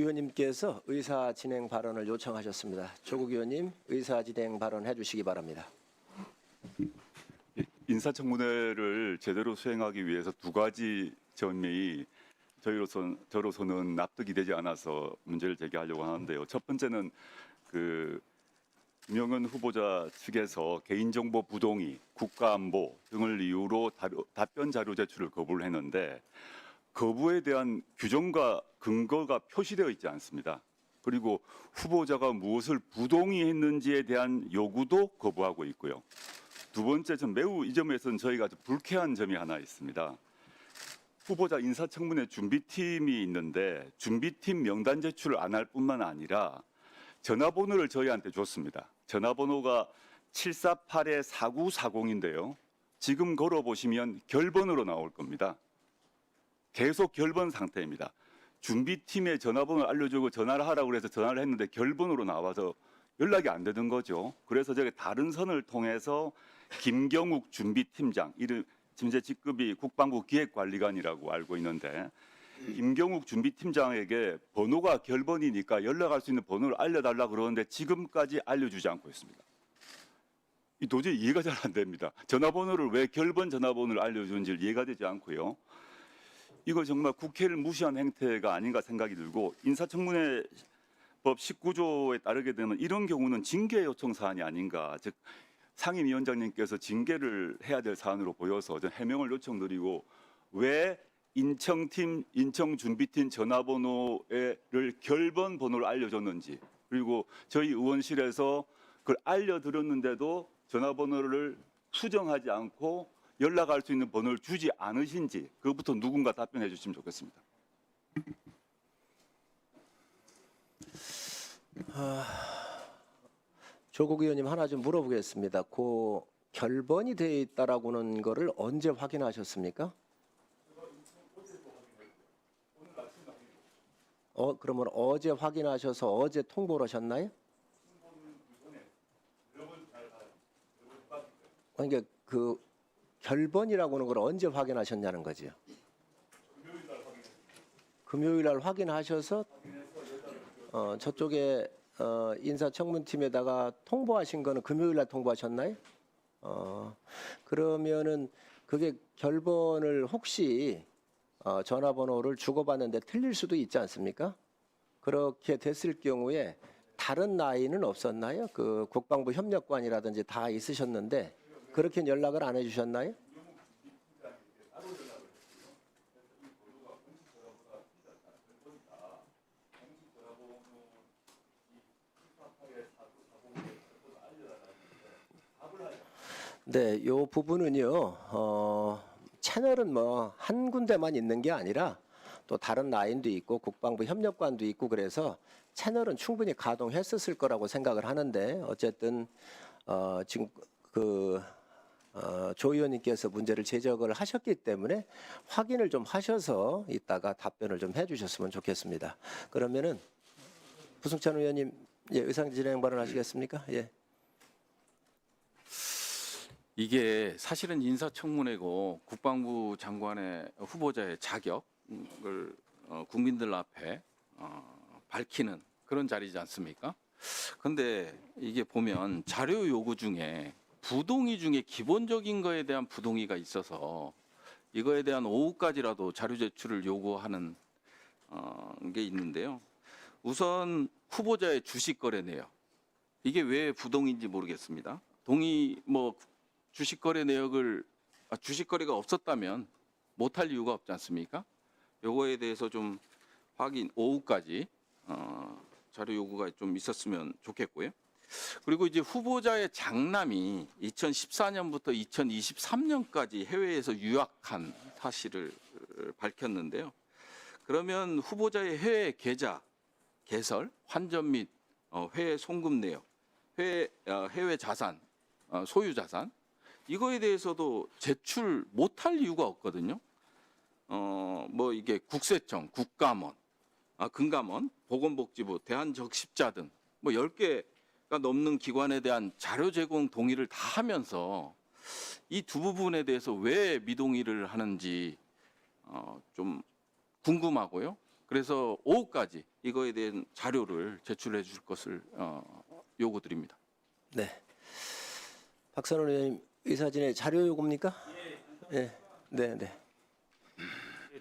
의원님께서 의사 진행 발언을 요청하셨습니다. 조국 의원님 의사 진행 발언해 주시기 바랍니다. 인사청문회를 제대로 수행하기 위해서 두 가지 점이 저로서는 납득이 되지 않아서 문제를 제기하려고 하는데요. 첫 번째는 김영은 후보자 측에서 개인정보 부동의, 국가안보 등을 이유로 답변 자료 제출을 거부를 했는데 거부에 대한 규정과 근거가 표시되어 있지 않습니다. 그리고 후보자가 무엇을 부동의했는지에 대한 요구도 거부하고 있고요. 두 번째, 매우 이 점에서는 저희가 좀 불쾌한 점이 하나 있습니다. 후보자 인사청문회 준비팀이 있는데 준비팀 명단 제출을 안 할 뿐만 아니라 전화번호를 저희한테 줬습니다. 전화번호가 748-4940인데요. 지금 걸어보시면 결번으로 나올 겁니다. 계속 결번 상태입니다. 준비팀의 전화번호를 알려주고 전화를 하라고 해서 전화를 했는데 결번으로 나와서 연락이 안 되는 거죠. 그래서 제가 다른 선을 통해서 김경욱 준비팀장, 이름 현재 직급이 국방부 기획관리관이라고 알고 있는데 김경욱 준비팀장에게 번호가 결번이니까 연락할 수 있는 번호를 알려달라 그러는데 지금까지 알려주지 않고 있습니다. 도저히 이해가 잘 안 됩니다. 전화번호를 왜 결번 전화번호를 알려주는지 이해가 되지 않고요. 이거 정말 국회를 무시한 행태가 아닌가 생각이 들고 인사청문회 법 19조에 따르게 되면 이런 경우는 징계 요청 사안이 아닌가, 즉 상임위원장님께서 징계를 해야 될 사안으로 보여서 해명을 요청드리고 왜 인청팀, 인청준비팀 전화번호를 결번 번호를 알려줬는지, 그리고 저희 의원실에서 그걸 알려드렸는데도 전화번호를 수정하지 않고 연락할 수 있는 번호를 주지 않으신지 그것부터 누군가 답변해 주시면 좋겠습니다. 조국 의원님 하나 좀 물어보겠습니다. 그 결번이 되어 있다라고는 거를 언제 확인하셨습니까? 그러면 어제 확인하셔서 어제 통보를 하셨나요? 그러니까 그 결번이라고 하는 걸 언제 확인하셨냐는 거죠. 금요일 날 확인하셔서 저쪽에 인사청문팀에다가 통보하신 거는 금요일 날 통보하셨나요? 그러면은 그게 결번을 혹시 전화번호를 주고받는데 틀릴 수도 있지 않습니까? 그렇게 됐을 경우에 다른 나이는 없었나요? 그 국방부 협력관이라든지 다 있으셨는데 그렇게 연락을 안 해주셨나요? 네, 이 부분은요. 채널은 뭐 한 군데만 있는 게 아니라 또 다른 라인도 있고 국방부 협력관도 있고 그래서 채널은 충분히 가동했었을 거라고 생각을 하는데 어쨌든 지금 조 의원님께서 문제를 제적을 하셨기 때문에 확인을 좀 하셔서 이따가 답변을 좀 해주셨으면 좋겠습니다. 그러면은 부승찬 의원님, 의상 진행 발언하시겠습니까? 예. 이게 사실은 인사청문회고 국방부 장관의 후보자의 자격을 국민들 앞에 밝히는 그런 자리지 않습니까? 그런데 이게 보면 자료 요구 중에 부동의 중에 기본적인 거에 대한 부동의가 있어서 이거에 대한 오후까지라도 자료 제출을 요구하는 게 있는데요. 우선 후보자의 주식 거래 내역, 이게 왜 부동의인지 모르겠습니다. 주식 거래 내역을 주식 거래가 없었다면 못할 이유가 없지 않습니까? 요거에 대해서 좀 확인 오후까지 자료 요구가 좀 있었으면 좋겠고요. 그리고 이제 후보자의 장남이 2014년부터 2023년까지 해외에서 유학한 사실을 밝혔는데요. 그러면 후보자의 해외 계좌 개설, 환전 및 해외 송금 내역, 해외 자산, 소유 자산, 이거에 대해서도 제출 못할 이유가 없거든요. 이게 국세청, 국감원, 금감원, 보건복지부, 대한적십자 등 10개가 넘는 기관에 대한 자료 제공 동의를 다 하면서 이 두 부분에 대해서 왜 미동의를 하는지 좀 궁금하고요. 그래서 오후까지 이거에 대한 자료를 제출해 주실 것을 요구드립니다. 네. 박선원 의원님 의사진의 자료 요구입니까? 네. 네, 네.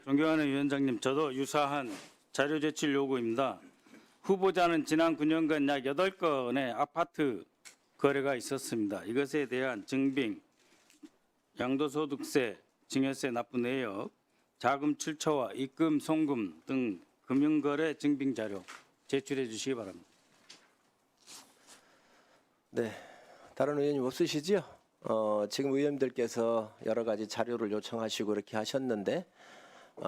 존경하는 위원장님, 저도 유사한 자료 제출 요구입니다. 후보자는 지난 9년간 약 8건의 아파트 거래가 있었습니다. 이것에 대한 증빙, 양도소득세, 증여세 납부 내역, 자금 출처와 입금, 송금 등 금융거래 증빙 자료 제출해 주시기 바랍니다. 네. 다른 의원님 없으시지요? 지금 의원님들께서 여러 가지 자료를 요청하시고 이렇게 하셨는데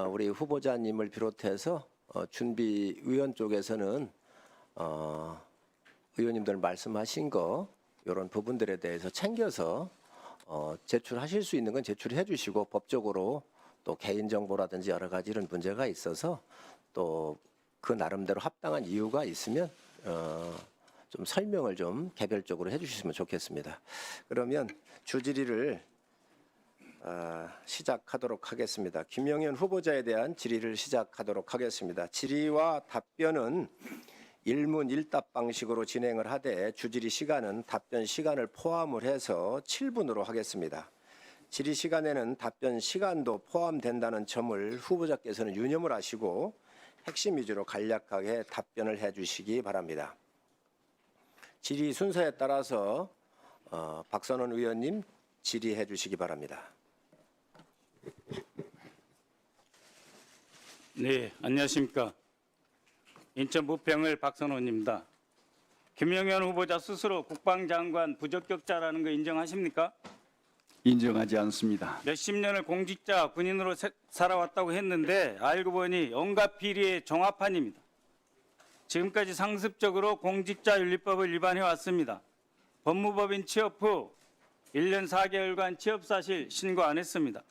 우리 후보자님을 비롯해서 준비위원 쪽에서는 의원님들 말씀하신 거 이런 부분들에 대해서 챙겨서 제출하실 수 있는 건 제출해 주시고 법적으로 또 개인정보라든지 여러 가지 이런 문제가 있어서 또 그 나름대로 합당한 이유가 있으면 좀 설명을 좀 개별적으로 해주셨으면 좋겠습니다. 그러면 주질의를 시작하도록 하겠습니다. 김영현 후보자에 대한 질의를 시작하도록 하겠습니다. 질의와 답변은 일문 일답 방식으로 진행을 하되 주질의 시간은 답변 시간을 포함을 해서 7분으로 하겠습니다. 질의 시간에는 답변 시간도 포함된다는 점을 후보자께서는 유념을 하시고 핵심 위주로 간략하게 답변을 해주시기 바랍니다. 질의 순서에 따라서 박선원 의원님 질의해 주시기 바랍니다. 네, 안녕하십니까. 인천 부평을 박선원입니다. 김영현 후보자 스스로 국방장관 부적격자라는 거 인정하십니까? 인정하지 않습니다. 몇십 년을 공직자 군인으로 살아왔다고 했는데 알고 보니 온갖 비리의 종합판입니다. 지금까지 상습적으로 공직자윤리법을 위반해 왔습니다. 법무법인 취업 후 1년 4개월간 취업사실 신고 안 했습니다.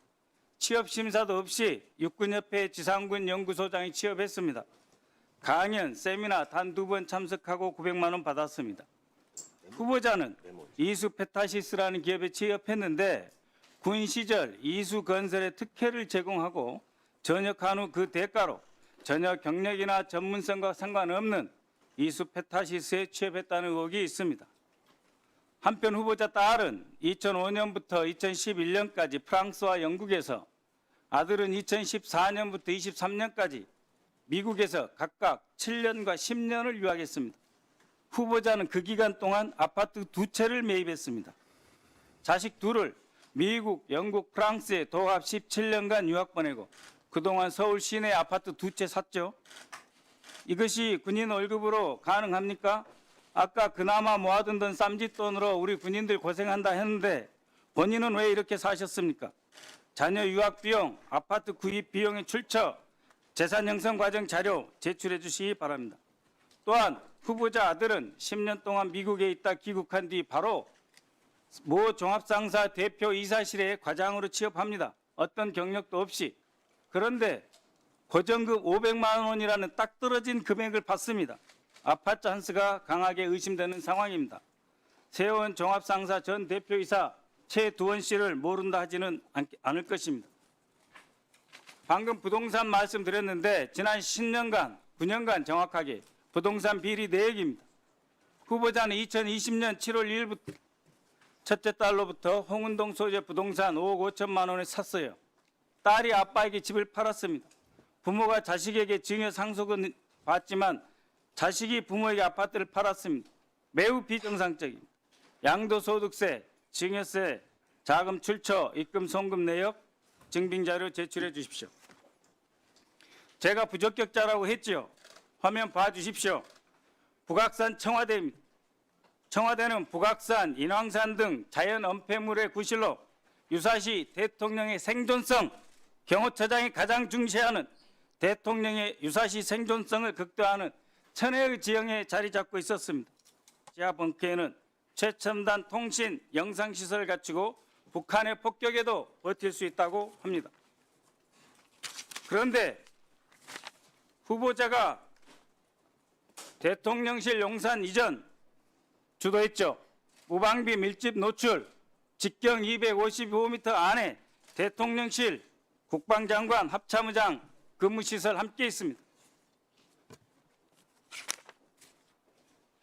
취업심사도 없이 육군협회 지상군 연구소장이 취업했습니다. 강연, 세미나 단 2번 참석하고 900만 원 받았습니다. 후보자는 이수페타시스라는 기업에 취업했는데 군 시절 이수건설에 특혜를 제공하고 전역한 후 그 대가로 전혀 경력이나 전문성과 상관없는 이수페타시스에 취업했다는 의혹이 있습니다. 한편 후보자 딸은 2005년부터 2011년까지 프랑스와 영국에서, 아들은 2014년부터 23년까지 미국에서 각각 7년과 10년을 유학했습니다. 후보자는 그 기간 동안 아파트 2채를 매입했습니다. 자식 둘을 미국, 영국, 프랑스에 도합 17년간 유학 보내고 그동안 서울 시내 아파트 2채 샀죠. 이것이 군인 월급으로 가능합니까? 아까 그나마 모아둔 돈 쌈짓돈으로 우리 군인들 고생한다 했는데 본인은 왜 이렇게 사셨습니까? 자녀 유학 비용, 아파트 구입 비용의 출처, 재산 형성 과정 자료 제출해 주시기 바랍니다. 또한 후보자 아들은 10년 동안 미국에 있다 귀국한 뒤 바로 모 종합상사 대표 이사실에 과장으로 취업합니다. 어떤 경력도 없이. 그런데 고정급 500만 원이라는 딱 떨어진 금액을 받습니다. 아파트 찬스가 강하게 의심되는 상황입니다. 세원 종합상사 전 대표이사 최두원 씨를 모른다 하지는 않을 것입니다. 방금 부동산 말씀드렸는데 지난 10년간, 9년간 정확하게 부동산 비리 내역입니다. 후보자는 2020년 7월 1일부터 첫째 딸로부터 홍은동 소재 부동산 5억 5천만 원을 샀어요. 딸이 아빠에게 집을 팔았습니다. 부모가 자식에게 증여 상속은 받지만 자식이 부모에게 아파트를 팔았습니다. 매우 비정상적입니다. 양도소득세, 증여세, 자금 출처, 입금 송금 내역, 증빙자료 제출해 주십시오. 제가 부적격자라고 했지요. 화면 봐주십시오. 북악산 청와대입니다. 청와대는 북악산, 인왕산 등 자연 엄폐물의 구실로 유사시 대통령의 생존성, 경호처장이 가장 중시하는 대통령의 유사시 생존성을 극대화하는 천혜의 지형에 자리 잡고 있었습니다. 지하 벙커에는 최첨단 통신, 영상시설을 갖추고 북한의 폭격에도 버틸 수 있다고 합니다. 그런데 후보자가 대통령실 용산 이전 주도했죠. 무방비 밀집 노출, 직경 255m 안에 대통령실, 국방장관, 합참의장 근무시설 함께 있습니다.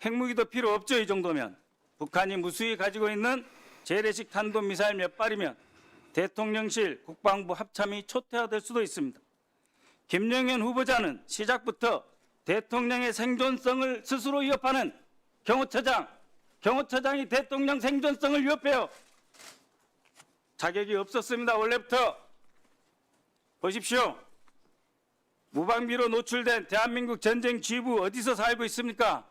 핵무기도 필요 없죠. 이 정도면. 북한이 무수히 가지고 있는 재래식 탄도미사일 몇 발이면 대통령실 국방부 합참이 초태화될 수도 있습니다. 김영현 후보자는 시작부터 대통령의 생존성을 스스로 위협하는 경호처장이 대통령 생존성을 위협해요. 자격이 없었습니다. 원래부터. 보십시오. 무방비로 노출된 대한민국 전쟁 지휘부 어디서 살고 있습니까?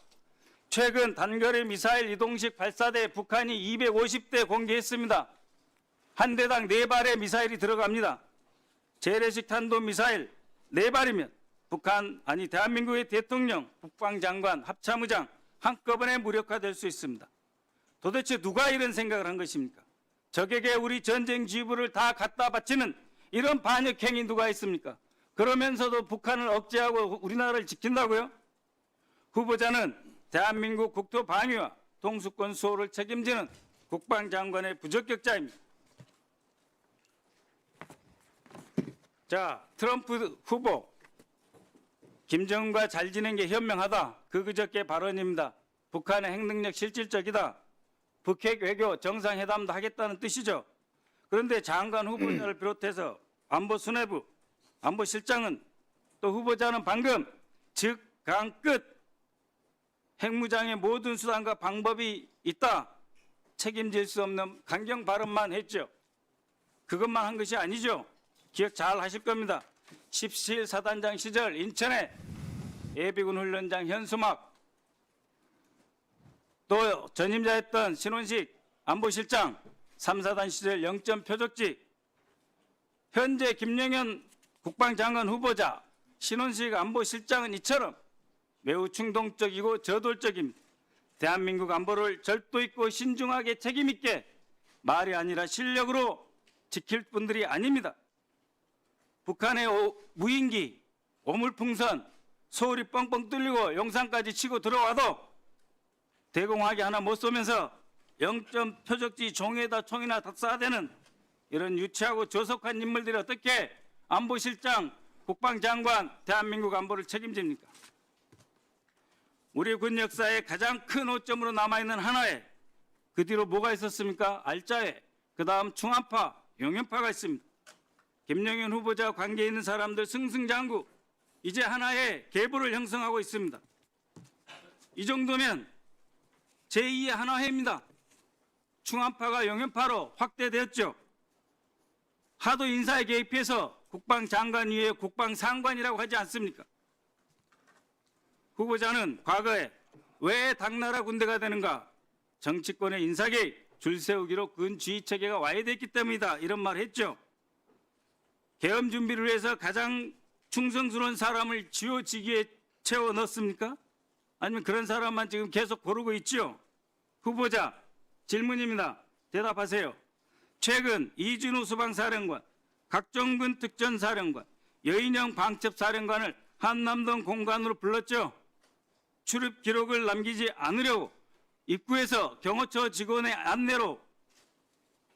최근 단거리 미사일 이동식 발사대 북한이 250대 공개했습니다. 한 대당 4발의 미사일이 들어갑니다. 재래식 탄도미사일 4발이면 대한민국의 대통령, 국방장관, 합참의장 한꺼번에 무력화될 수 있습니다. 도대체 누가 이런 생각을 한 것입니까? 적에게 우리 전쟁 지휘부를 다 갖다 바치는 이런 반역행위 누가 있습니까? 그러면서도 북한을 억제하고 우리나라를 지킨다고요? 후보자는 대한민국 국토 방위와 동수권 수호를 책임지는 국방장관의 부적격자입니다. 자, 트럼프 후보 김정은과 잘 지낸 게 현명하다. 그저께 발언입니다. 북한의 핵능력 실질적이다. 북핵 외교 정상회담도 하겠다는 뜻이죠. 그런데 장관 후보자를 비롯해서 안보 수뇌부, 안보실장은 또 후보자는 방금 즉, 강, 끝 핵무장의 모든 수단과 방법이 있다. 책임질 수 없는 강경 발언만 했죠. 그것만 한 것이 아니죠. 기억 잘 하실 겁니다. 17사단장 시절 인천에 예비군 훈련장 현수막, 또 전임자였던 신원식 안보실장 3사단 시절 영점 표적지, 현재 김영현 국방장관 후보자 신원식 안보실장은 이처럼 매우 충동적이고 저돌적입니다. 대한민국 안보를 절도 있고 신중하게 책임 있게 말이 아니라 실력으로 지킬 분들이 아닙니다. 북한의 무인기, 오물풍선, 소울이 뻥뻥 뚫리고 용산까지 치고 들어와도 대공화기 하나 못 쏘면서 영점 표적지 종에다 총이나 다 쏴대는 이런 유치하고 조속한 인물들이 어떻게 안보실장, 국방장관, 대한민국 안보를 책임집니까? 우리 군 역사의 가장 큰 오점으로 남아있는 하나에 그 뒤로 뭐가 있었습니까? 알짜에, 그 다음 충암파, 용연파가 있습니다. 김영현 후보자 관계 있는 사람들 승승장구 이제 하나의 계보를 형성하고 있습니다. 이 정도면 제2의 하나회입니다. 충암파가 용연파로 확대되었죠. 하도 인사에 개입해서 국방장관 위에 국방상관이라고 하지 않습니까? 후보자는 과거에 왜 당나라 군대가 되는가? 정치권의 인사 개입, 줄 세우기로 군 지휘체계가 와해됐기 때문이다. 이런 말을 했죠. 계엄 준비를 위해서 가장 충성스러운 사람을 지휘직에 채워 넣습니까? 아니면 그런 사람만 지금 계속 고르고 있죠? 후보자, 질문입니다. 대답하세요. 최근 이준우 수방사령관, 각종군 특전사령관, 여인영 방첩사령관을 한남동 공간으로 불렀죠. 출입 기록을 남기지 않으려고 입구에서 경호처 직원의 안내로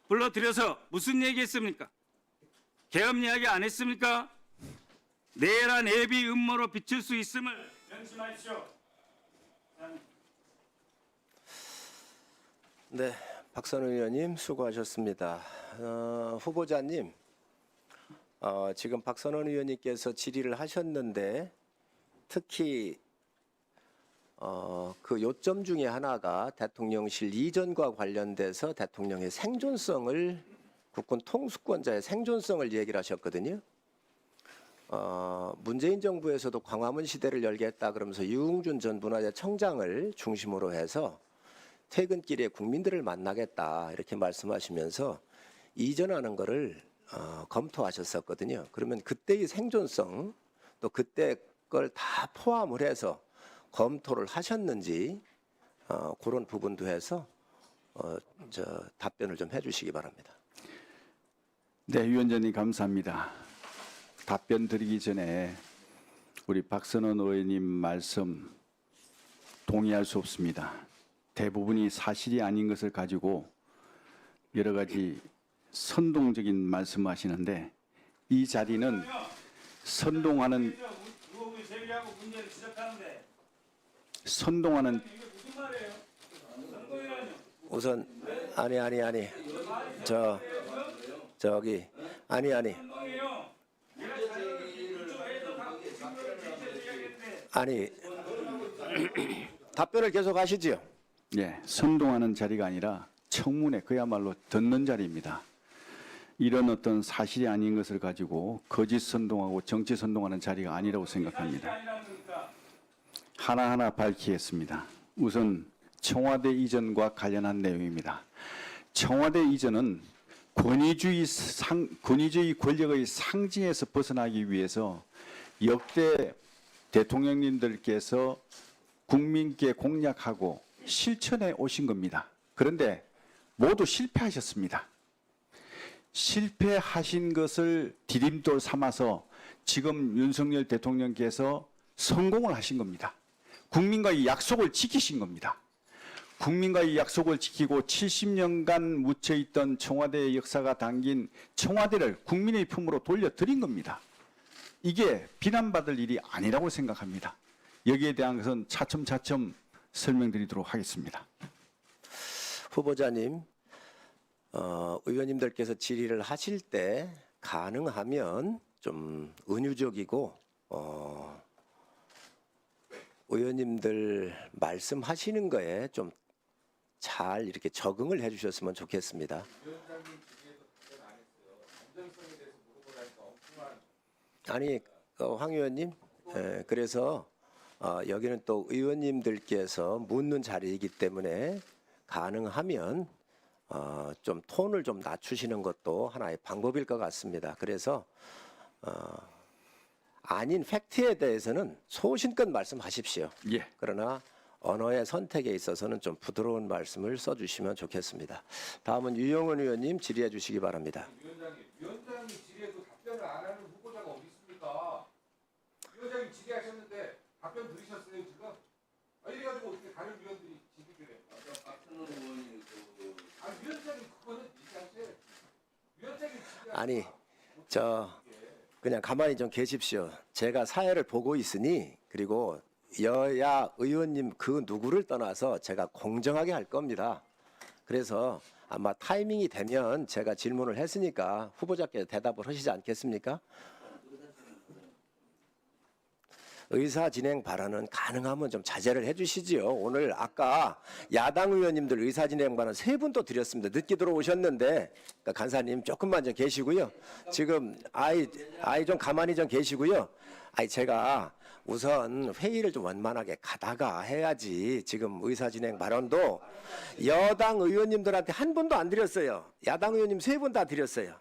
불러들여서 무슨 얘기했습니까? 계엄 이야기 안 했습니까? 내란 예비 음모로 비칠 수 있음을 명심하십시오. 네, 박선우 의원님 수고하셨습니다. 후보자님, 지금 박선원 의원님께서 질의를 하셨는데 특히 그 요점 중에 하나가 대통령실 이전과 관련돼서 대통령의 생존성을, 국군 통수권자의 생존성을 얘기를 하셨거든요. 문재인 정부에서도 광화문 시대를 열겠다 그러면서 유흥준 전 문화재청장을 중심으로 해서 퇴근길에 국민들을 만나겠다 이렇게 말씀하시면서 이전하는 거를 검토하셨었거든요. 그러면 그때의 생존성 또 그때 걸 다 포함을 해서 검토를 하셨는지 그런 부분도 해서 답변을 좀 해주시기 바랍니다. 네, 위원장님 감사합니다. 답변 드리기 전에 우리 박선원 의원님 말씀 동의할 수 없습니다. 대부분이 사실이 아닌 것을 가지고 여러 가지 선동적인 말씀하시는데 이 자리는 선동하는 우선 아니 저기 아니 답변을 계속 하시지요. 예, 선동하는 자리가 아니라 청문회 그야말로 듣는 자리입니다. 이런 어떤 사실이 아닌 것을 가지고 거짓 선동하고 정치 선동하는 자리가 아니라고 생각합니다. 하나하나 밝히겠습니다. 우선 청와대 이전과 관련한 내용입니다. 청와대 이전은 권위주의 권력의 상징에서 벗어나기 위해서 역대 대통령님들께서 국민께 공약하고 실천해 오신 겁니다. 그런데 모두 실패하셨습니다. 실패하신 것을 디딤돌 삼아서 지금 윤석열 대통령께서 성공을 하신 겁니다. 국민과의 약속을 지키신 겁니다. 국민과의 약속을 지키고 70년간 묻혀있던 청와대의 역사가 담긴 청와대를 국민의 품으로 돌려드린 겁니다. 이게 비난받을 일이 아니라고 생각합니다. 여기에 대한 것은 차츰차츰 설명드리도록 하겠습니다. 후보자님, 의원님들께서 질의를 하실 때 가능하면 좀 은유적이고 의원님들 말씀하시는 거에 좀 잘 이렇게 적응을 해주셨으면 좋겠습니다. 아니, 황 의원님, 그래서 여기는 또 의원님들께서 묻는 자리이기 때문에 가능하면 좀 톤을 좀 낮추시는 것도 하나의 방법일 것 같습니다. 그래서 아닌 팩트에 대해서는 소신껏 말씀하십시오. 예. 그러나 언어의 선택에 있어서는 좀 부드러운 말씀을 써주시면 좋겠습니다. 다음은 유영은 의원님 질의해 주시기 바랍니다. 위원장이 질의해도 답변을 안 하는 후보자가 어디 있습니까? 위원장이 질의하셨는데 답변 들으셨어요 지금? 이래가지고 어떻게 다른 위원들이 질의를 해요? 위원장이 그거는 얘기하세요. 위원장이 아니, 그냥 가만히 좀 계십시오. 제가 사회를 보고 있으니 그리고 여야 의원님 그 누구를 떠나서 제가 공정하게 할 겁니다. 그래서 아마 타이밍이 되면 제가 질문을 했으니까 후보자께서 대답을 하시지 않겠습니까? 의사 진행 발언은 가능하면 좀 자제를 해주시지요. 오늘 아까 야당 의원님들 의사 진행 발언 3분 또 드렸습니다. 늦게 들어오셨는데 그러니까 간사님 조금만 좀 계시고요. 지금 아이 좀 가만히 좀 계시고요. 제가 우선 회의를 좀 원만하게 가다가 해야지. 지금 의사 진행 발언도 여당 의원님들한테 한 분도 안 드렸어요. 야당 의원님 3분 다 드렸어요.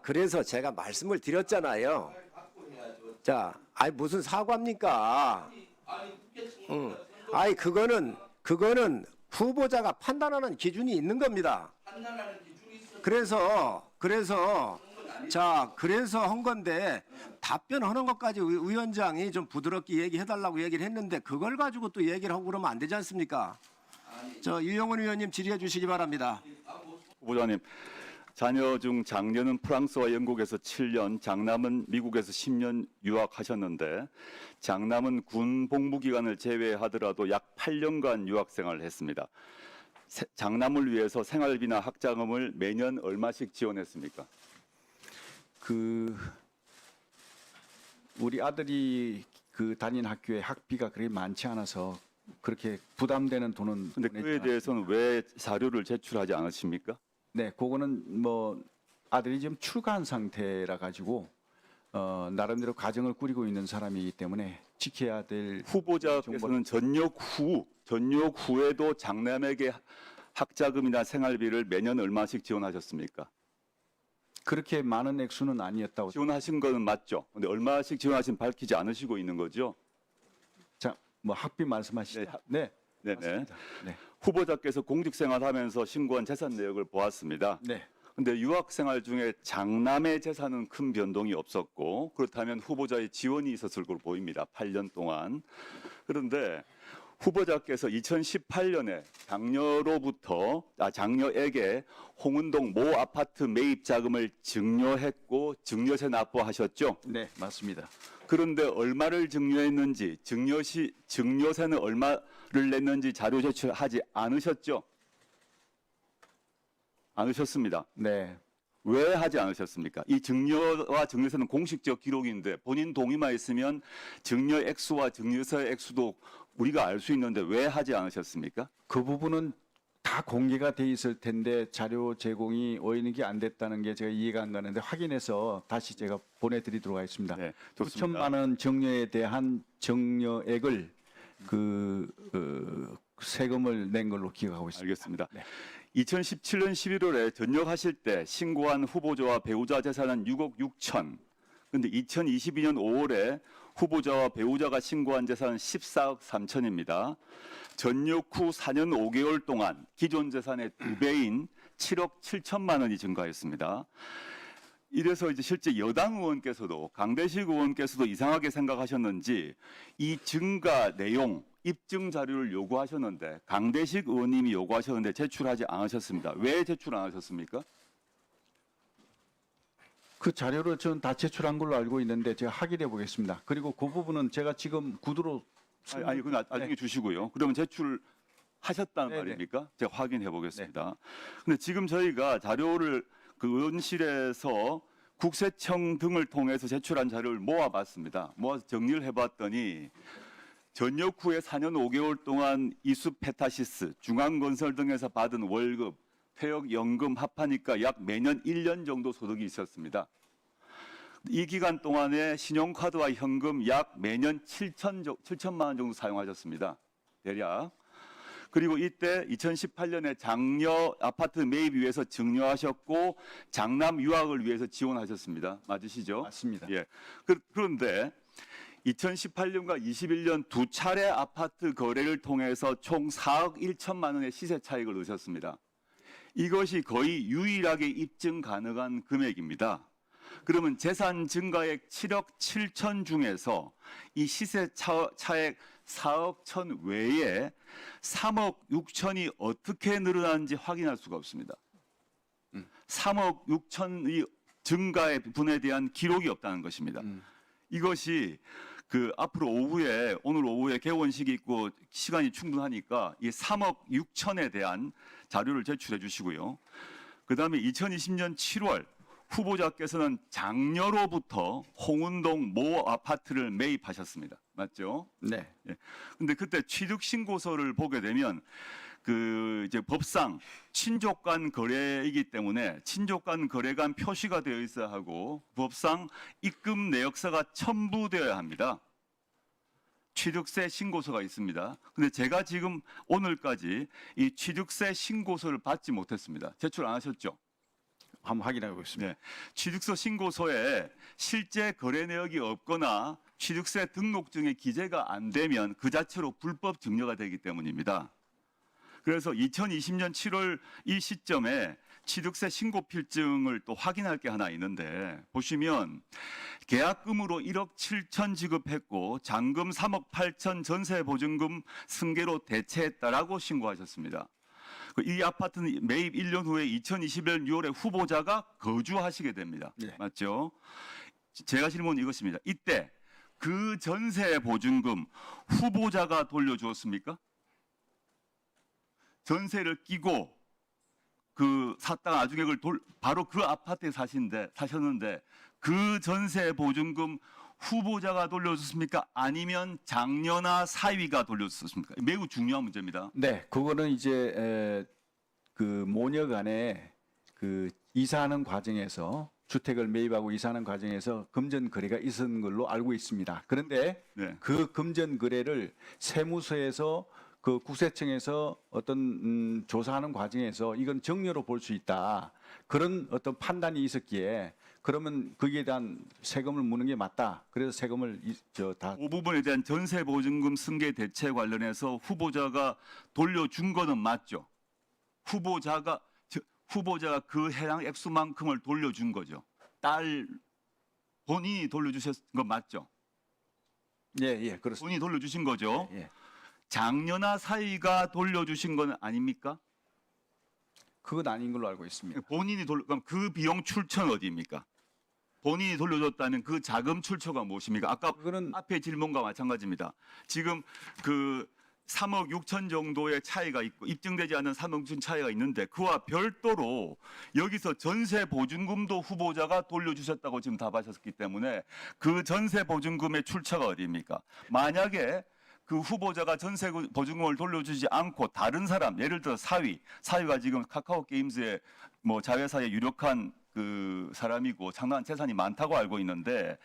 그래서 제가 말씀을 드렸잖아요. 무슨 사과입니까? 그거는 후보자가 판단하는 기준이 있는 겁니다. 그래서 한 건데 답변하는 것까지 위원장이 좀 부드럽게 얘기해달라고 얘기를 했는데 그걸 가지고 또 얘기를 하고 그러면 안 되지 않습니까? 유영은 의원님 질의해 주시기 바랍니다. 후보자님, 자녀 중 장녀는 프랑스와 영국에서 7년, 장남은 미국에서 10년 유학하셨는데 장남은 군 복무 기간을 제외하더라도 약 8년간 유학 생활을 했습니다. 장남을 위해서 생활비나 학자금을 매년 얼마씩 지원했습니까? 우리 아들이 다닌 학교에 학비가 그렇게 많지 않아서 그렇게 부담되는 돈은. 근데 그에 대해서는 왜 자료를 제출하지 않으십니까? 네, 그거는 아들이 지금 출가한 상태라 가지고 나름대로 가정을 꾸리고 있는 사람이기 때문에 지켜야 될. 후보자께서는 전역 후에도 장남에게 학자금이나 생활비를 매년 얼마씩 지원하셨습니까? 그렇게 많은 액수는 아니었다고. 지원하신 거는 맞죠? 근데 얼마씩 지원하신 밝히지 않으시고 있는 거죠? 자, 학비 말씀하시죠. 네. 맞습니다. 네. 후보자께서 공직생활하면서 신고한 재산 내역을 보았습니다. 네. 근데 유학생활 중에 장남의 재산은 큰 변동이 없었고 그렇다면 후보자의 지원이 있었을 걸로 보입니다. 8년 동안. 그런데 후보자께서 2018년에 장녀에게 홍은동 모 아파트 매입 자금을 증여했고 증여세 납부하셨죠. 네, 맞습니다. 그런데 얼마를 증여했는지 증여세는 얼마를 냈는지 자료 제출하지 않으셨죠. 않으셨습니다. 네. 왜 하지 않으셨습니까? 이 증여와 증여세는 공식적 기록인데 본인 동의만 있으면 증여 액수와 증여세 액수도 우리가 알 수 있는데 왜 하지 않으셨습니까? 그 부분은 다 공개가 돼 있을 텐데 자료 제공이 오인이 안 됐다는 게 제가 이해가 안 가는데 확인해서 다시 제가 보내드리도록 하겠습니다. 네, 좋습니다. 9천만 원 증여에 대한 증여액을 세금을 낸 걸로 기억하고 있습니다. 알겠습니다. 네. 2017년 11월에 전역하실 때 신고한 후보자와 배우자 재산은 6억 6천. 근데 2022년 5월에 후보자와 배우자가 신고한 재산은 14억 3천입니다. 전역 후 4년 5개월 동안 기존 재산의 2배인 7억 7천만 원이 증가했습니다. 이래서 이제 실제 여당 의원께서도 강대식 의원께서도 이상하게 생각하셨는지 이 증가 내용 입증 자료를 요구하셨는데 강대식 의원님이 요구하셨는데 제출하지 않으셨습니다. 왜 제출 안 하셨습니까? 그 자료를 저는 다 제출한 걸로 알고 있는데 제가 확인해 보겠습니다. 그리고 그 부분은 제가 지금 구두로 아니 그건 나중에 주시고요. 그러면 제출하셨다는 네네. 말입니까? 제가 확인해 보겠습니다. 근데 지금 저희가 자료를 그 의원실에서 국세청 등을 통해서 제출한 자료를 모아봤습니다. 모아서 정리를 해봤더니 전역 후에 4년 5개월 동안 이수페타시스, 중앙건설 등에서 받은 월급, 퇴역연금 합하니까 약 매년 1년 정도 소득이 있었습니다. 이 기간 동안에 신용카드와 현금 약 매년 7천만 원 정도 사용하셨습니다. 대략. 그리고 이때 2018년에 장녀 아파트 매입 위해서 증여하셨고 장남 유학을 위해서 지원하셨습니다. 맞으시죠? 맞습니다. 예. 그런데 2018년과 21년 두 차례 아파트 거래를 통해서 총 4억 1천만 원의 시세 차익을 얻으셨습니다. 이것이 거의 유일하게 입증 가능한 금액입니다. 그러면 재산 증가액 7억 7천 중에서 이 시세 차액 4억 천 외에 3억 6천이 어떻게 늘어나는지 확인할 수가 없습니다. 3억 6천의 증가의 부분에 대한 기록이 없다는 것입니다. 이것이 앞으로 오늘 오후에 개원식이 있고 시간이 충분하니까 이 3억 6천에 대한 자료를 제출해 주시고요. 그다음에 2020년 7월 후보자께서는 장녀로부터 홍은동 모 아파트를 매입하셨습니다. 맞죠? 네. 예. 근데 그때 취득 신고서를 보게 되면 이제 법상 친족 간 거래이기 때문에 친족 간 거래가 표시가 되어 있어야 하고 법상 입금 내역서가 첨부되어야 합니다. 취득세 신고서가 있습니다. 근데 제가 지금 오늘까지 이 취득세 신고서를 받지 못했습니다. 제출 안 하셨죠? 한번 확인해 보겠습니다. 네. 취득서 신고서에 실제 거래 내역이 없거나 취득세 등록증에 기재가 안 되면 그 자체로 불법 증여가 되기 때문입니다. 그래서 2020년 7월 이 시점에 취득세 신고 필증을 또 확인할 게 하나 있는데 보시면 계약금으로 1억 7천 지급했고 잔금 3억 8천 전세 보증금 승계로 대체했다라고 신고하셨습니다. 이 아파트는 매입 1년 후에 2021년 6월에 후보자가 거주하시게 됩니다. 네. 맞죠? 제가 질문은 이것입니다. 이때 그 전세 보증금 후보자가 돌려주었습니까? 전세를 끼고 샀다가 나중에 바로 그 아파트에 사셨는데 그 전세 보증금 후보자가 돌려줬습니까? 아니면 장녀나 사위가 돌려줬습니까? 매우 중요한 문제입니다. 네, 그거는 이제 모녀 간에 이사하는 과정에서 주택을 매입하고 이사하는 과정에서 금전 거래가 있었는 걸로 알고 있습니다. 그런데 네. 그 금전 거래를 세무서에서 국세청에서 어떤 조사하는 과정에서 이건 정려로 볼 수 있다. 그런 어떤 판단이 있었기에 그러면 거기에 대한 세금을 무는 게 맞다. 그래서 세금을 그 부분에 대한 전세 보증금 승계 대체 관련해서 후보자가 돌려준 거는 맞죠. 후보자가 그 해당 액수만큼을 돌려준 거죠. 본인이 돌려주신 건 맞죠. 예, 그렇습니다. 본인이 돌려주신 거죠. 예. 장녀나 사위가 돌려주신 건 아닙니까? 그건 아닌 걸로 알고 있습니다. 그럼 그 비용 출처는 어디입니까? 본인이 돌려줬다면 그 자금 출처가 무엇입니까? 아까 그거는 앞에 질문과 마찬가지입니다. 지금 그 3억 6천 정도의 차이가 있고 입증되지 않은 3억 6천 차이가 있는데 그와 별도로 여기서 전세 보증금도 후보자가 돌려주셨다고 지금 답하셨기 때문에 그 전세 보증금의 출처가 어디입니까? 만약에 그 후보자가 전세 보증금을 돌려주지 않고 다른 사람, 예를 들어 사위가 지금 카카오 게임즈의 뭐 자회사의 유력한 그 사람이고 상당한 재산이 많다고 알고 있는데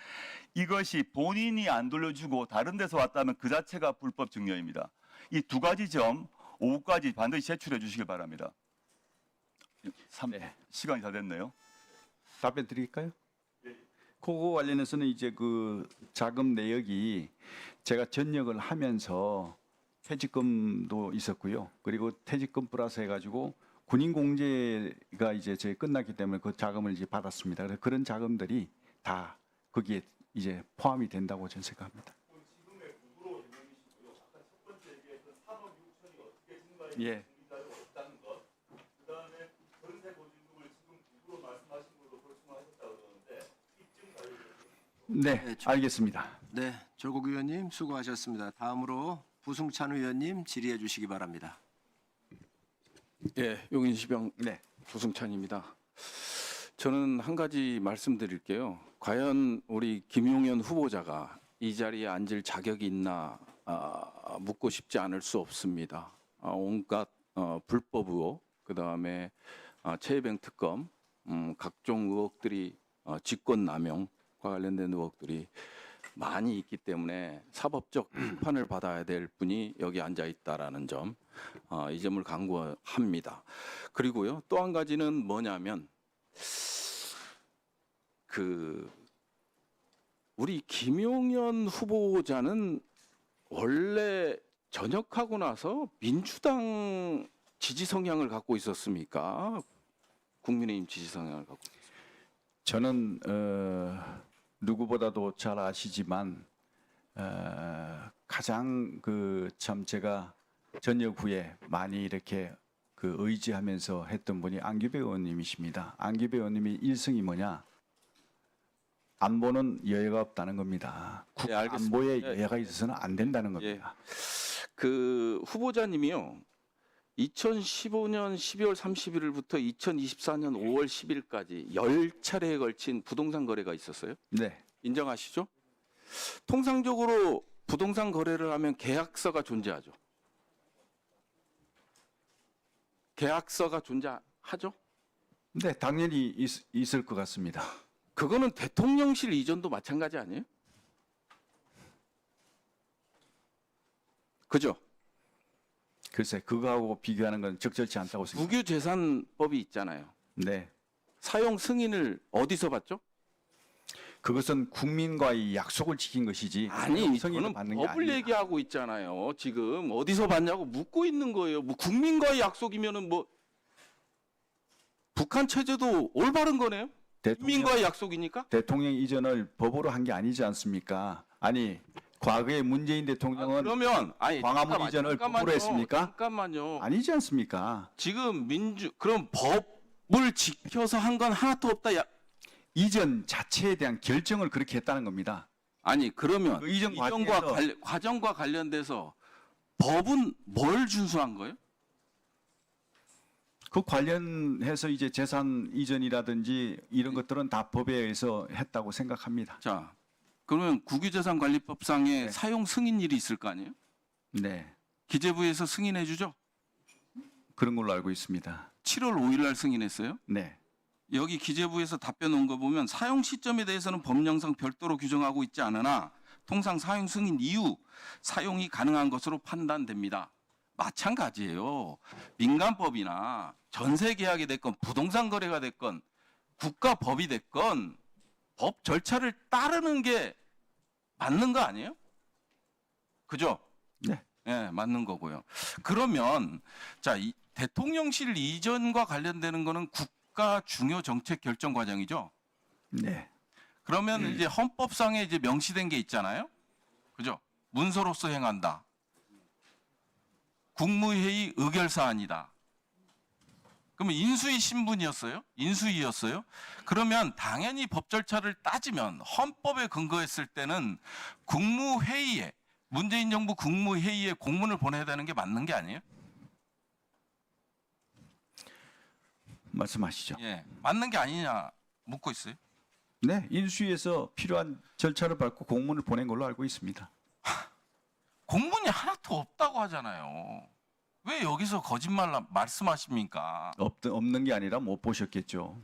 이것이 본인이 안 돌려주고 다른 데서 왔다면 그 자체가 불법 증여입니다. 이 두 가지 점 오후까지 반드시 제출해 주시길 바랍니다. 네. 시간이 다 됐네요. 답변 드릴까요? 그거 관련해서는 이제 그 자금 내역이 제가 전역을 하면서 퇴직금도 있었고요. 그리고 퇴직금 플러스 해가지고 군인 공제가 이제 저희 끝났기 때문에 그 자금을 이제 받았습니다. 그래서 그런 자금들이 다 거기에 이제 포함이 된다고 저는 생각합니다. 예. 네, 알겠습니다. 네, 조국 의원님 수고하셨습니다. 다음으로 부승찬 의원님 질의해 주시기 바랍니다. 예, 용인시병 네. 조승찬입니다. 저는 한 가지 말씀드릴게요. 과연 우리 김용현 후보자가 이 자리에 앉을 자격이 있나 묻고 싶지 않을 수 없습니다. 온갖 불법 의혹, 그다음에 최혜병 특검, 각종 의혹들이 직권남용과 관련된 의혹들이 많이 있기 때문에 사법적 심판을 받아야 될 분이 여기 앉아 있다라는 점, 이 점을 강구합니다. 그리고요, 또 한 가지는 뭐냐면 그 우리 김용현 후보자는 원래 전역하고 나서 민주당 지지 성향을 갖고 있었습니까? 국민의힘 지지 성향을 갖고 있었습니까? 저는 누구보다도 잘 아시지만 가장 그 참 제가 전역 후에 많이 이렇게 그 의지하면서 했던 분이 안규배 의원님이십니다. 안규배 의원님이 일성이 뭐냐? 안보는 여야가 없다는 겁니다. 네, 알겠습니다. 안보에 예, 여야가 있어서는 안 된다는 겁니다. 그 후보자님이요, 2015년 12월 31일부터 2024년 5월 10일까지 10차례에 걸친 부동산 거래가 있었어요. 네, 인정하시죠? 통상적으로 부동산 거래를 하면 계약서가 존재하죠. 계약서가 존재하죠? 네, 당연히 있을 것 같습니다. 그거는 대통령실 이전도 마찬가지 아니에요? 그죠? 글쎄, 그거하고 비교하는 건 적절치 않다고 생각합니다. 무규재산법이 있잖아요. 네, 사용 승인을 어디서 받죠? 그것은 국민과의 약속을 지킨 것이지. 아니, 성인을 저는 받는 게 법을 아닙니다. 얘기하고 있잖아요. 지금 어디서 받냐고 묻고 있는 거예요. 뭐 국민과의 약속이면은 뭐 북한 체제도 올바른 거네요. 국민과의 약속이니까. 대통령 이전을 법으로 한 게 아니지 않습니까? 아니, 과거에 문재인 대통령은 그러면 아니 광화문 이전을 법으로 했습니까? 잠깐만요. 아니지 않습니까? 지금 그럼 법을 지켜서 한 건 하나도 없다. 이전 자체에 대한 결정을 그렇게 했다는 겁니다. 아니 그러면 그 이전 이전과 과정에서- 과정과 관련돼서 법은 뭘 준수한 거예요? 그 관련해서 이제 재산 이전이라든지 이런 것들은 다 법에 의해서 했다고 생각합니다. 자, 그러면 국유재산관리법상에 네. 사용 승인일이 있을 거 아니에요? 네, 기재부에서 승인해 주죠? 그런 걸로 알고 있습니다. 7월 5일 날 승인했어요? 네, 여기 기재부에서 답변 온 거 보면 사용 시점에 대해서는 법령상 별도로 규정하고 있지 않으나 통상 사용 승인 이후 사용이 가능한 것으로 판단됩니다. 마찬가지예요. 민간법이나 전세 계약이 됐건 부동산 거래가 됐건 국가법이 됐건 법 절차를 따르는 게 맞는 거 아니에요? 그죠? 네. 네, 맞는 거고요. 그러면 자, 이 대통령실 이전과 관련되는 거는 국가 중요 정책 결정 과정이죠. 네, 그러면 이제 헌법상에 이제 명시된 게 있잖아요. 그죠? 문서로서 행한다. 국무회의 의결사안이다. 그러면 인수위 신분이었어요? 인수위였어요? 그러면 당연히 법 절차를 따지면 헌법에 근거했을 때는 국무회의에 문재인 정부 국무회의에 공문을 보내야 되는 게 맞는 게 아니에요? 말씀하시죠. 예, 맞는 게 아니냐 묻고 있어요. 네, 인수위에서 필요한 절차를 밟고 공문을 보낸 걸로 알고 있습니다. 공문이 하나도 없다고 하잖아요. 왜 여기서 거짓말 말씀하십니까? 없는 게 아니라 못 보셨겠죠.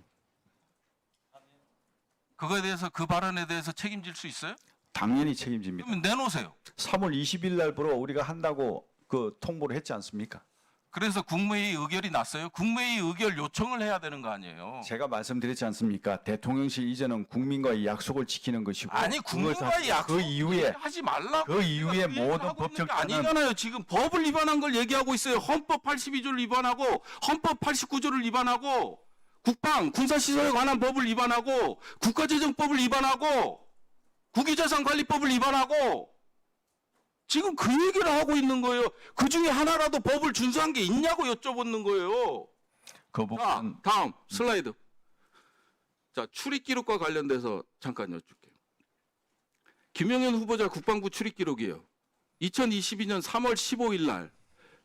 그거에 대해서 그 발언에 대해서 책임질 수 있어요? 당연히 책임집니다. 그러면 내놓으세요. 3월 20일 날부로 우리가 한다고 그 통보를 했지 않습니까? 그래서 국무회의 의결이 났어요. 국무회의 의결 요청을 해야 되는 거 아니에요? 제가 말씀드렸지 않습니까? 대통령실 이전은 국민과의 약속을 지키는 것이고 아니 국민과의 약속 그 이후에 하지 말라고. 그 이후에 우리가 모든 하고 법 있는 게 절차는 아니잖아요. 지금 법을 위반한 걸 얘기하고 있어요. 헌법 82조를 위반하고 헌법 89조를 위반하고 국방 군사시설에 관한 법을 위반하고 국가재정법을 위반하고 국유재산관리법을 위반하고 지금 그 얘기를 하고 있는 거예요. 그 중에 하나라도 법을 준수한 게 있냐고 여쭤보는 거예요. 그 자, 부분은 다음 슬라이드. 자, 출입 기록과 관련돼서 잠깐 여쭐게요. 김용현 후보자 국방부 출입 기록이에요. 2022년 3월 15일 날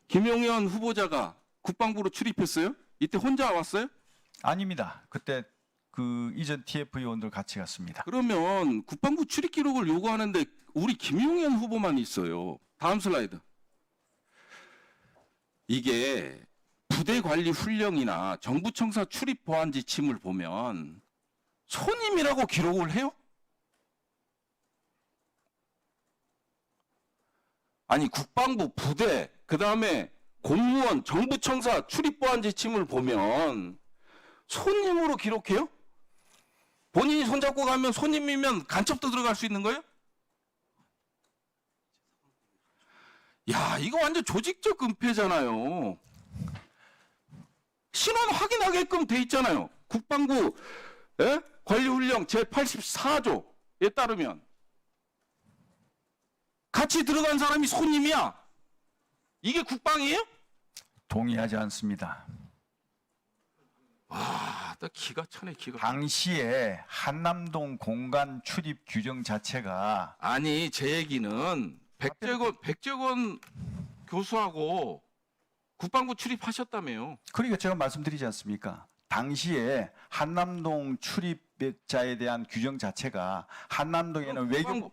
김용현 후보자가 국방부로 출입했어요? 이때 혼자 왔어요? 아닙니다. 그때 그 이전 TF 의원들 같이 갔습니다. 그러면 국방부 출입 기록을 요구하는데 우리 김용현 후보만 있어요. 다음 슬라이드. 이게 부대 관리 훈령이나 정부청사 출입 보안 지침을 보면 손님이라고 기록을 해요? 아니 국방부 부대 그다음에 공무원 정부청사 출입 보안 지침을 보면 손님으로 기록해요? 본인이 손잡고 가면 손님이면 간첩도 들어갈 수 있는 거예요? 야, 이거 완전 조직적 은폐잖아요. 신원 확인하게끔 돼 있잖아요. 국방부 관리훈령 제84조에 따르면 같이 들어간 사람이 손님이야. 이게 국방이에요? 동의하지 않습니다. 와, 나 기가 차네, 기가. 당시에 한남동 공간 출입 규정 자체가 아니, 제 얘기는 백재권 교수하고 국방부 출입하셨다며요. 그러니까 제가 말씀드리지 않습니까? 당시에 한남동 출입자에 대한 규정 자체가 한남동에는 외교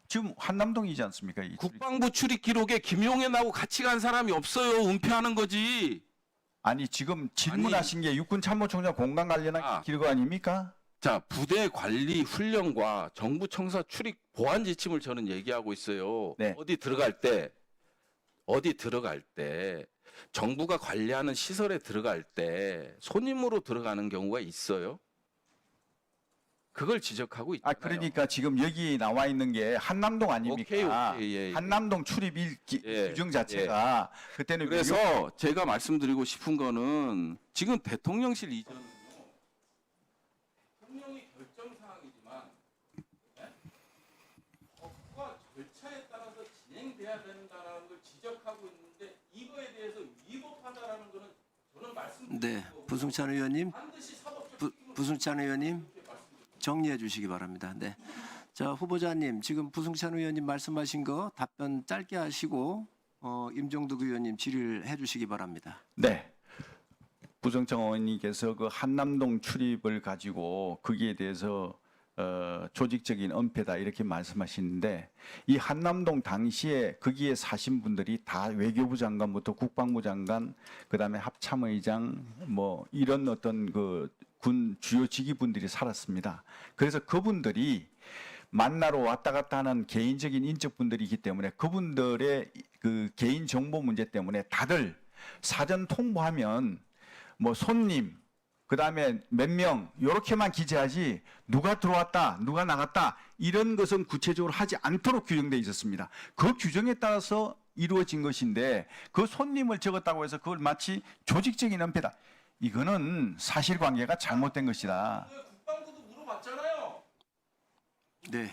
지금 한남동이지 않습니까? 이 출입. 국방부 출입 기록에 김용현하고 같이 간 사람이 없어요. 은폐하는 거지. 아니 지금 질문하신 게 육군참모총장 공간 관련한 아. 기록 아닙니까? 자, 부대 관리 훈령과 정부 청사 출입 보안 지침을 저는 얘기하고 있어요. 네. 어디 들어갈 때 정부가 관리하는 시설에 들어갈 때 손님으로 들어가는 경우가 있어요. 그걸 지적하고 있잖아요. 그러니까 지금 여기 나와 있는 게 한남동 아닙니까? 오케이, 예. 한남동 출입 예, 규정 자체가 그때는 그래서 제가 말씀드리고 싶은 거는 지금 대통령실 이전은요. 대통령의 결정 사항이지만 법과 절차에 따라서 진행돼야 된다는 걸 지적하고 있는데 이거에 대해서 위법하다라는 거는 저는 말씀드리고 네, 부승찬 의원님, 반드시 사법적 부승찬 의원님 정리해 주시기 바랍니다. 네, 자 후보자님 지금 부승찬 의원님 말씀하신 거 답변 짧게 하시고 임종득 의원님 질의를 해주시기 바랍니다. 네. 부정청 의원님께서 그 한남동 출입을 가지고 거기에 대해서 조직적인 은폐다 이렇게 말씀하시는데 이 한남동 당시에 거기에 사신 분들이 다 외교부 장관부터 국방부 장관 그다음에 합참의장 뭐 이런 어떤 그 군 주요 직위분들이 살았습니다. 그래서 그분들이 만나러 왔다 갔다 하는 개인적인 인적분들이기 때문에 그분들의 그 개인 정보 문제 때문에 다들 사전 통보하면 뭐 손님 그다음에 몇 명 이렇게만 기재하지 누가 들어왔다 누가 나갔다 이런 것은 구체적으로 하지 않도록 규정되어 있었습니다. 그 규정에 따라서 이루어진 것인데 그 손님을 적었다고 해서 그걸 마치 조직적인 은폐다. 이거는 사실관계가 잘못된 것이다. 국방부도 물어봤잖아요. 네,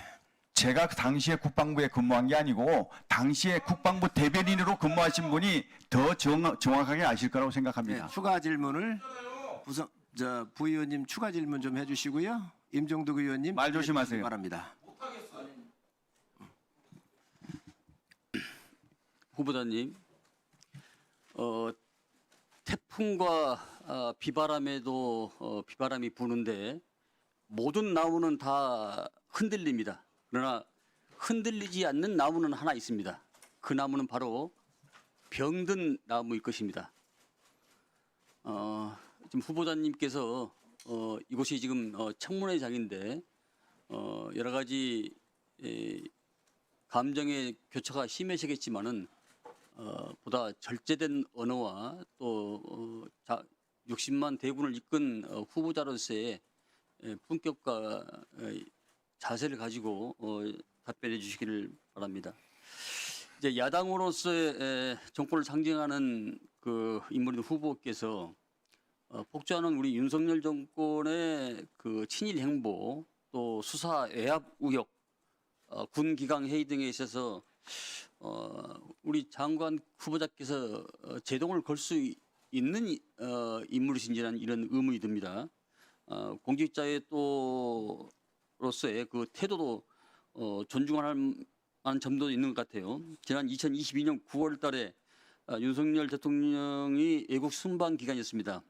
제가 당시에 국방부에 근무한 게 아니고 당시에 국방부 대변인으로 근무하신 분이 더 정확하게 아실 거라고 생각합니다. 네, 추가 질문을 부의원님 추가 질문 좀 해주시고요. 임종득 의원님 말 조심하세요. 바랍니다. 후보자님, 태풍과 비바람에도 비바람이 부는데 모든 나무는 다 흔들립니다. 그러나 흔들리지 않는 나무는 하나 있습니다. 그 나무는 바로 병든 나무일 것입니다. 지금 후보자님께서 이곳이 지금 청문회 장인데 여러 가지 감정의 교차가 심해지겠지만은 보다 절제된 언어와 또 60만 대군을 이끈 후보자로서의 품격과 자세를 가지고 답변해 주시기를 바랍니다. 이제 야당으로서의 정권을 상징하는 그 인물인 후보께서 폭주하는 우리 윤석열 정권의 그 친일 행보 또 수사 외압 우역 군 기강 회의 등에 있어서 우리 장관 후보자께서 제동을 걸 수 있는 인물이신지라는 이런 의문이 듭니다. 공직자의 또로서의 그 태도도 존중할 만한 점도 있는 것 같아요. 지난 2022년 9월달에 윤석열 대통령이 외국 순방 기간이었습니다.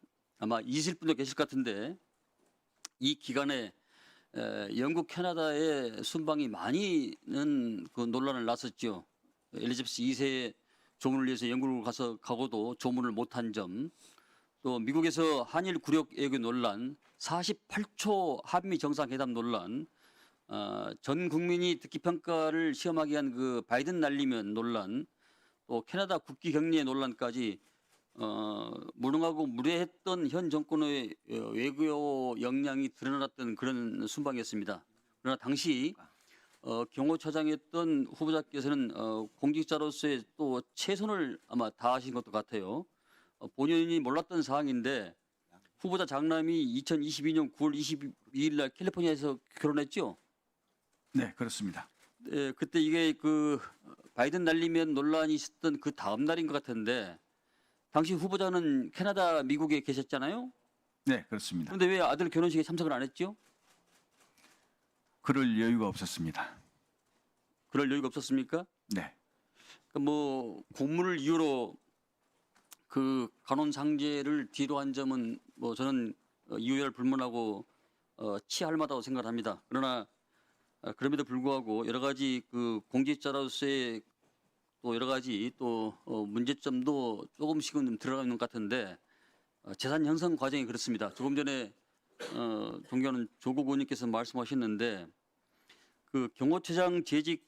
아마 잊으실 분도 계실 것 같은데 이 기간에 영국 캐나다의 순방이 많이는 그 논란을 났었죠. 엘리자베스 2세의 조문을 위해서 영국을 가고도 조문을 못한 점, 또 미국에서 한일 구력 외교 논란, 48초 한미 정상회담 논란, 전 국민이 듣기 평가를 시험하게 한 그 바이든 날리면 논란, 또 캐나다 국기 격리의 논란까지 무능하고 무례했던 현 정권의 외교 역량이 드러났던 그런 순방이었습니다. 그러나 당시 경호처장이었던 후보자께서는 공직자로서의 또 최선을 아마 다하신 것도 같아요. 본인이 몰랐던 사항인데 후보자 장남이 2022년 9월 22일 날 캘리포니아에서 결혼했죠? 네, 그렇습니다. 네, 그때 이게 그 바이든 날리면 논란이 있었던 그 다음 날인 것 같은데 당시 후보자는 캐나다, 미국에 계셨잖아요. 네, 그렇습니다. 그런데 왜 아들 결혼식에 참석을 안 했죠? 그럴 여유가 없었습니다. 그럴 여유가 없었습니까? 네. 그러니까 뭐 공무를 이유로 그 간혼상제를 뒤로 한 점은 뭐 저는 이유열 불문하고 치할 만하다고 생각합니다. 그러나 그럼에도 불구하고 여러 가지 그 공직자로서의 또 여러 가지 또 문제점도 조금씩은 좀 들어가는 것 같은데 재산 형성 과정이 그렇습니다. 조금 전에 존경하는 조국 의원님께서 말씀하셨는데 그 경호처장 재직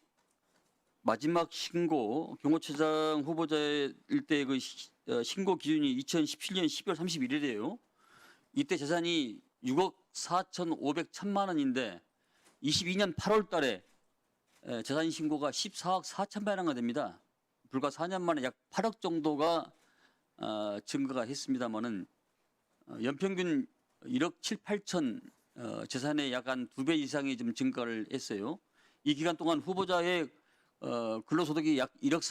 마지막 신고 경호처장 후보자일 때 그 신고 기준이 2017년 12월 31일이에요. 이때 재산이 6억 4,500천만 원인데 22년 8월 달에 재산 신고가 14억 4천만 원가 됩니다. 불과 4년 만에 약 8억 정도가 증가가 했습니다만은 연평균 1억 7, 8천 재산의 약 한 2배 이상이 좀 증가를 했어요. 이 기간 동안 후보자의 근로소득이 약 1억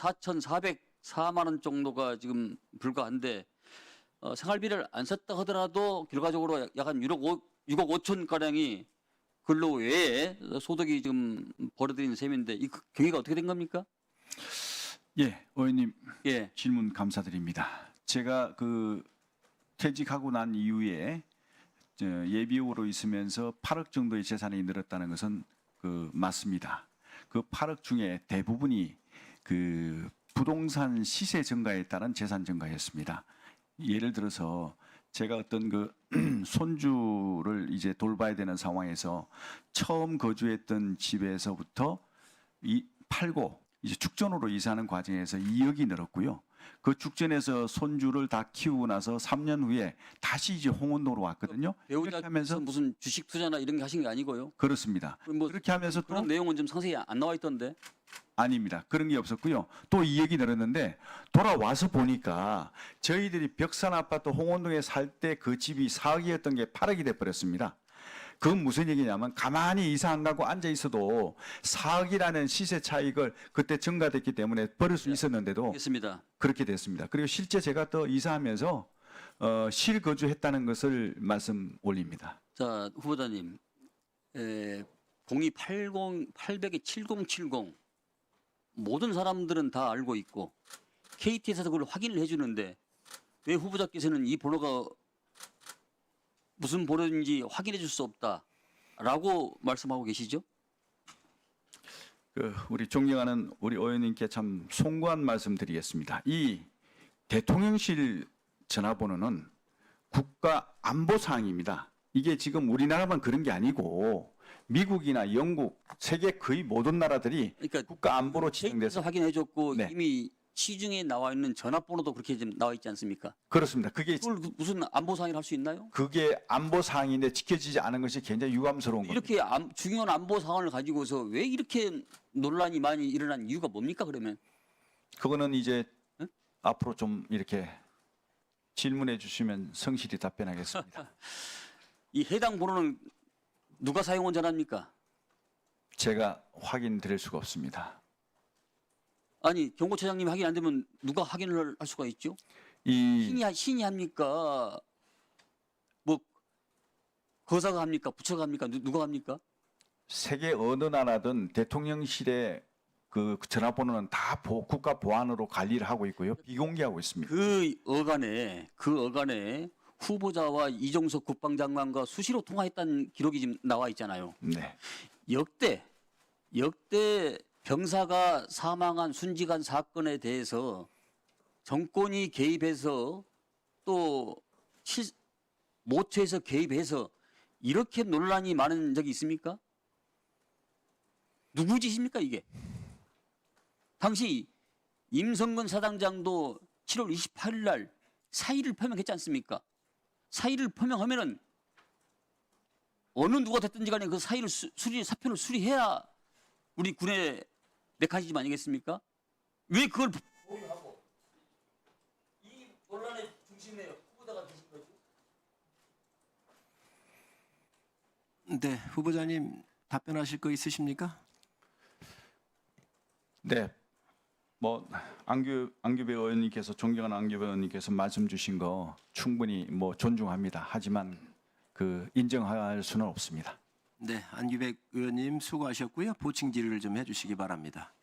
4,404만 원 정도가 지금 불과한데 생활비를 안 썼다 하더라도 결과적으로 약 한 6억 5천 가량이 근로 외에 소득이 지금 벌어들이는 셈인데 이 경위가 어떻게 된 겁니까? 예, 의원님 예. 질문 감사드립니다. 제가 그 퇴직하고 난 이후에 예비역으로 있으면서 8억 정도의 재산이 늘었다는 것은 그 맞습니다. 그 8억 중에 대부분이 그 부동산 시세 증가에 따른 재산 증가였습니다. 예를 들어서 제가 어떤 그 손주를 이제 돌봐야 되는 상황에서 처음 거주했던 집에서부터 팔고 이제 축전으로 이사하는 과정에서 2억이 늘었고요. 그 축전에서 손주를 다 키우고 나서 3년 후에 다시 이제 홍원동으로 왔거든요. 그렇게 배우자께서 하면서 무슨 주식 투자나 이런 게 하신 게 아니고요. 그렇습니다. 뭐 그렇게 하면서 또 그런 내용은 좀 상세히 안 나와 있던데. 아닙니다. 그런 게 없었고요. 또 2억이 늘었는데 돌아와서 보니까 저희들이 벽산 아파트 홍원동에 살 때 그 집이 4억이었던 게 8억이 돼 버렸습니다. 그건 무슨 얘기냐면 가만히 이사 안 가고 앉아 있어도 4억이라는 시세 차익을 그때 증가됐기 때문에 벌을 수 있었는데도 알겠습니다. 그렇게 됐습니다. 그리고 실제 제가 또 이사하면서 실거주했다는 것을 말씀 올립니다. 자, 후보자님, 0280 800에 7070 모든 사람들은 다 알고 있고 KT에서 그걸 확인을 해주는데 왜 후보자께서는 이 번호가 무슨 번호인지 확인해 줄 수 없다라고 말씀하고 계시죠? 우리 존경하는 우리 의원님께 참 송구한 말씀드리겠습니다. 이 대통령실 전화번호는 국가 안보 사항입니다. 이게 지금 우리나라만 그런 게 아니고 미국이나 영국, 세계 거의 모든 나라들이 그러니까 국가 안보로 KT에서 지정돼서 확인해 줬고 네. 이미 시중에 나와 있는 전화번호도 그렇게 지금 나와 있지 않습니까? 그렇습니다. 그게 무슨 안보상이라 할 수 있나요? 그게 안보 사항인데 지켜지지 않은 것이 굉장히 유감스러운 겁니다. 이렇게 중요한 안보 상황을 가지고서 왜 이렇게 논란이 많이 일어난 이유가 뭡니까 그러면? 그거는 이제 응? 앞으로 좀 이렇게 질문해 주시면 성실히 답변하겠습니다. 이 해당 번호는 누가 사용한 전화입니까? 제가 확인 드릴 수가 없습니다. 아니 경호처장님이 확인 안 되면 누가 확인을 할 수가 있죠? 이 신이 합니까? 뭐 거사가 합니까? 부처가 합니까? 누가 합니까? 세계 어느 나라든 대통령실의 그 전화번호는 다 국가 보안으로 관리를 하고 있고요. 비공개하고 있습니다. 그 어간에 후보자와 이종석 국방장관과 수시로 통화했다는 기록이 지금 나와 있잖아요. 네. 역대 병사가 사망한 순직한 사건에 대해서 정권이 개입해서 또 모처에서 개입해서 이렇게 논란이 많은 적이 있습니까? 누구 짓입니까 이게? 당시 임성근 사단장도 7월 28일 날 사의를 표명했지 않습니까? 사의를 표명하면은 어느 누가 됐든지 간에 그 사의를 사표를 수리해야 우리 군의 메커니즘 아니겠습니까? 왜 그걸 보유하고 이 논란의 중심에 후보자가 계신 거죠? 네, 후보자님 답변하실 거 있으십니까? 네. 뭐 안규배 의원님께서 존경하는 안규배 의원님께서 말씀 주신 거 충분히 뭐 존중합니다. 하지만 그 인정할 수는 없습니다. 네, 안규백 의원님 수고하셨고요. 보충 질의를 좀 해주시기 바랍니다.